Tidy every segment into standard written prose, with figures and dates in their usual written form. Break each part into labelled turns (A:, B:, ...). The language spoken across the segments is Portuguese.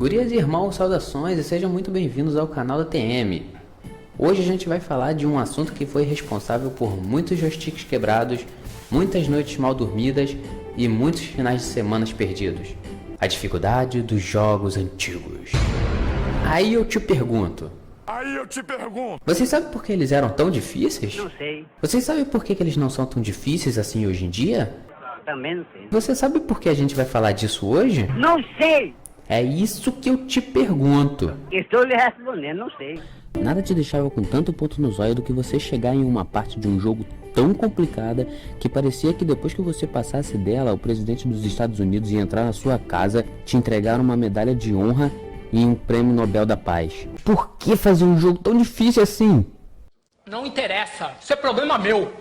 A: Gurias e irmãos, saudações e sejam muito bem-vindos ao canal da TM. Hoje a gente vai falar de um assunto que foi responsável por muitos joysticks quebrados, muitas noites mal dormidas e muitos finais de semanas perdidos. A dificuldade dos jogos antigos. Aí eu te pergunto. Vocês sabem por que eles eram tão difíceis?
B: Não sei.
A: Vocês sabem por que eles não são tão difíceis assim hoje em dia?
B: Também não sei.
A: Você sabe por que a gente vai falar disso hoje?
B: Não sei!
A: É isso que eu te pergunto.
B: Estou lhe respondendo, não sei.
A: Nada te deixava com tanto ponto no zóio do que você chegar em uma parte de um jogo tão complicada que parecia que depois que você passasse dela, o presidente dos Estados Unidos ia entrar na sua casa, te entregar uma medalha de honra e um prêmio Nobel da Paz. Por que fazer um jogo tão difícil assim?
C: Não interessa, isso é problema meu.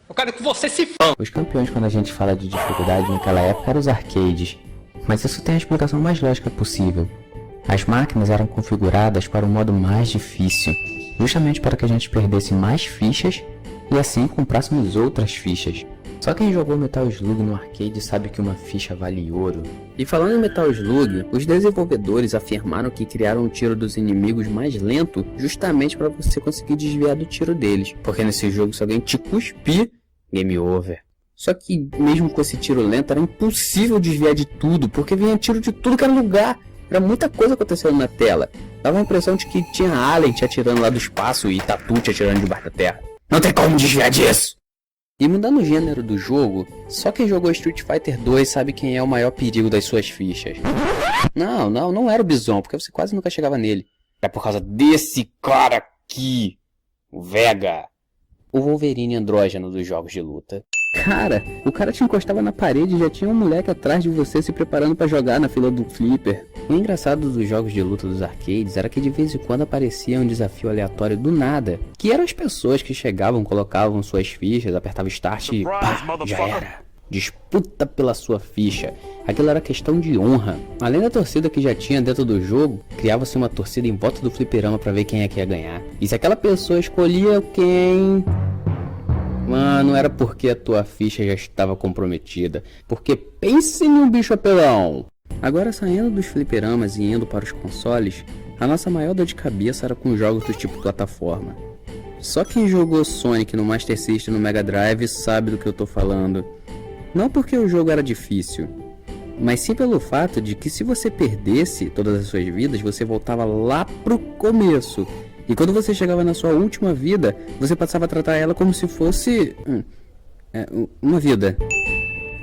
C: Eu quero que você se f***.
A: Os campeões, quando a gente fala de dificuldade naquela época, eram os arcades. Mas isso tem a explicação mais lógica possível. As máquinas eram configuradas para o modo mais difícil, justamente para que a gente perdesse mais fichas e assim comprássemos outras fichas. Só quem jogou Metal Slug no arcade sabe que uma ficha vale ouro. E falando em Metal Slug, os desenvolvedores afirmaram que criaram o tiro dos inimigos mais lento justamente para você conseguir desviar do tiro deles. Porque nesse jogo, se alguém te cuspir, game over. Só que mesmo com esse tiro lento era impossível desviar de tudo, porque vinha tiro de tudo que era lugar. Era muita coisa acontecendo na tela. Dava a impressão de que tinha alien te atirando lá do espaço e tatu te atirando debaixo da terra. Não tem como desviar disso! E mudando o gênero do jogo, só quem jogou Street Fighter 2 sabe quem é o maior perigo das suas fichas. Não era o Bison, porque você quase nunca chegava nele. É por causa desse cara aqui, o Vega. O Wolverine andrógeno dos jogos de luta. Cara, o cara te encostava na parede e já tinha um moleque atrás de você se preparando pra jogar na fila do flipper. O engraçado dos jogos de luta dos arcades era que de vez em quando aparecia um desafio aleatório do nada. Que eram as pessoas que chegavam, colocavam suas fichas, apertavam start e pá, já era. Disputa pela sua ficha. Aquilo era questão de honra. Além da torcida que já tinha dentro do jogo, criava-se uma torcida em volta do fliperama pra ver quem é que ia ganhar. E se aquela pessoa escolhia quem... Mano, era porque a tua ficha já estava comprometida. Porque pense em um bicho apelão. Agora, saindo dos fliperamas e indo para os consoles, a nossa maior dor de cabeça era com jogos do tipo plataforma. Só quem jogou Sonic no Master System e no Mega Drive sabe do que eu tô falando. Não porque o jogo era difícil, mas sim pelo fato de que se você perdesse todas as suas vidas, você voltava lá pro começo. E quando você chegava na sua última vida, você passava a tratar ela como se fosse uma vida.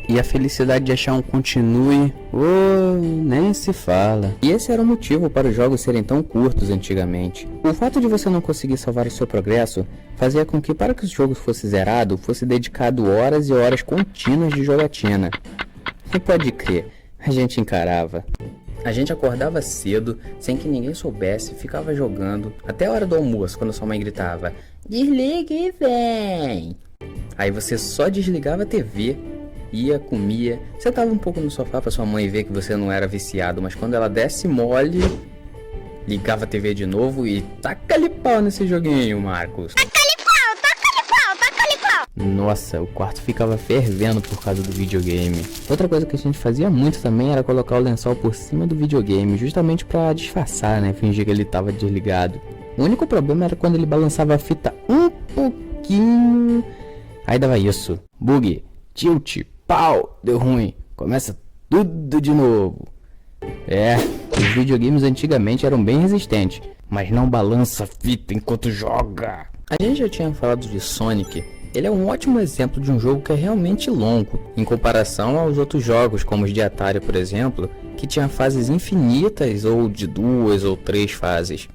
A: E a felicidade de achar um continue, nem se fala. E esse era o motivo para os jogos serem tão curtos antigamente. O fato de você não conseguir salvar o seu progresso fazia com que, para que o jogo fosse zerado, fosse dedicado horas e horas contínuas de jogatina. E pode crer, a gente encarava. A gente acordava cedo, sem que ninguém soubesse, ficava jogando, até a hora do almoço, quando sua mãe gritava, desliga e vem. Aí você só desligava a TV, ia, comia, sentava um pouco no sofá pra sua mãe ver que você não era viciado, mas quando ela desse mole, ligava a TV de novo e taca-lhe pau nesse joguinho, Marcos. Nossa, o quarto ficava fervendo por causa do videogame. Outra coisa que a gente fazia muito também era colocar o lençol por cima do videogame, justamente pra disfarçar, né? Fingir que ele tava desligado. O único problema era quando ele balançava a fita um pouquinho. Aí dava isso. Bug, tilt, pau, deu ruim. Começa tudo de novo. Os videogames antigamente eram bem resistentes, mas não balança a fita enquanto joga. A gente já tinha falado de Sonic. Ele é um ótimo exemplo de um jogo que é realmente longo, em comparação aos outros jogos, como os de Atari, por exemplo, que tinha fases infinitas ou de 2 ou 3 fases.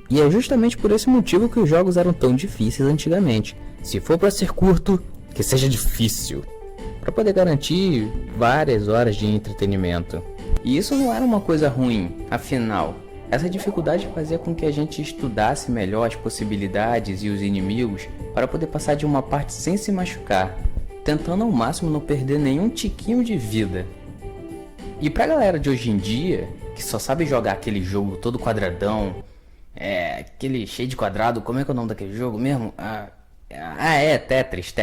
A: E é justamente por esse motivo que os jogos eram tão difíceis antigamente. Se for para ser curto, que seja difícil, para poder garantir várias horas de entretenimento. E isso não era uma coisa ruim, afinal, essa dificuldade fazia com que a gente estudasse melhor as possibilidades e os inimigos para poder passar de uma parte sem se machucar, tentando ao máximo não perder nenhum tiquinho de vida. E pra galera de hoje em dia, que só sabe jogar aquele jogo todo quadradão, aquele cheio de quadrado, como é que é o nome daquele jogo mesmo? Tetris.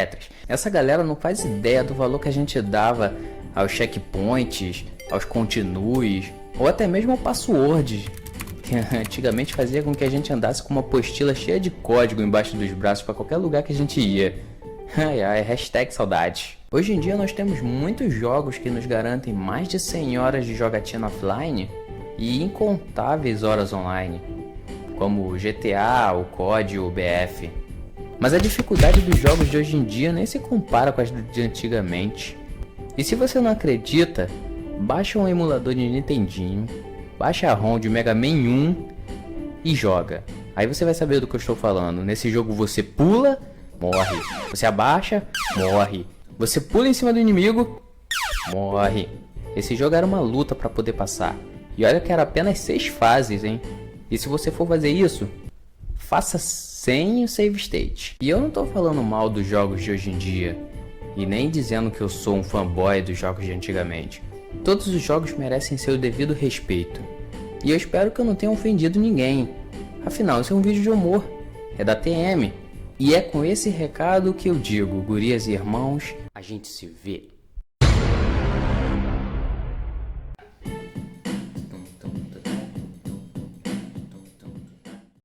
A: Essa galera não faz ideia do valor que a gente dava aos checkpoints, aos continues, ou até mesmo o password, que antigamente fazia com que a gente andasse com uma apostila cheia de código embaixo dos braços para qualquer lugar que a gente ia. Ai ai, hashtag saudade. Hoje em dia nós temos muitos jogos que nos garantem mais de 100 horas de jogatina offline e incontáveis horas online, como o GTA, o COD ou o BF. Mas a dificuldade dos jogos de hoje em dia nem se compara com as de antigamente. E se você não acredita, baixa um emulador de Nintendinho, baixa a ROM de Mega Man 1 e joga. Aí você vai saber do que eu estou falando. Nesse jogo você pula, morre. Você abaixa, morre. Você pula em cima do inimigo, morre. Esse jogo era uma luta para poder passar. E olha que era apenas 6 fases, hein? E se você for fazer isso, faça sem o save state. E eu não tô falando mal dos jogos de hoje em dia, e nem dizendo que eu sou um fanboy dos jogos de antigamente. Todos os jogos merecem seu devido respeito. E eu espero que eu não tenha ofendido ninguém. Afinal, esse é um vídeo de humor. É da TM. E é com esse recado que eu digo, gurias e irmãos, a gente se vê.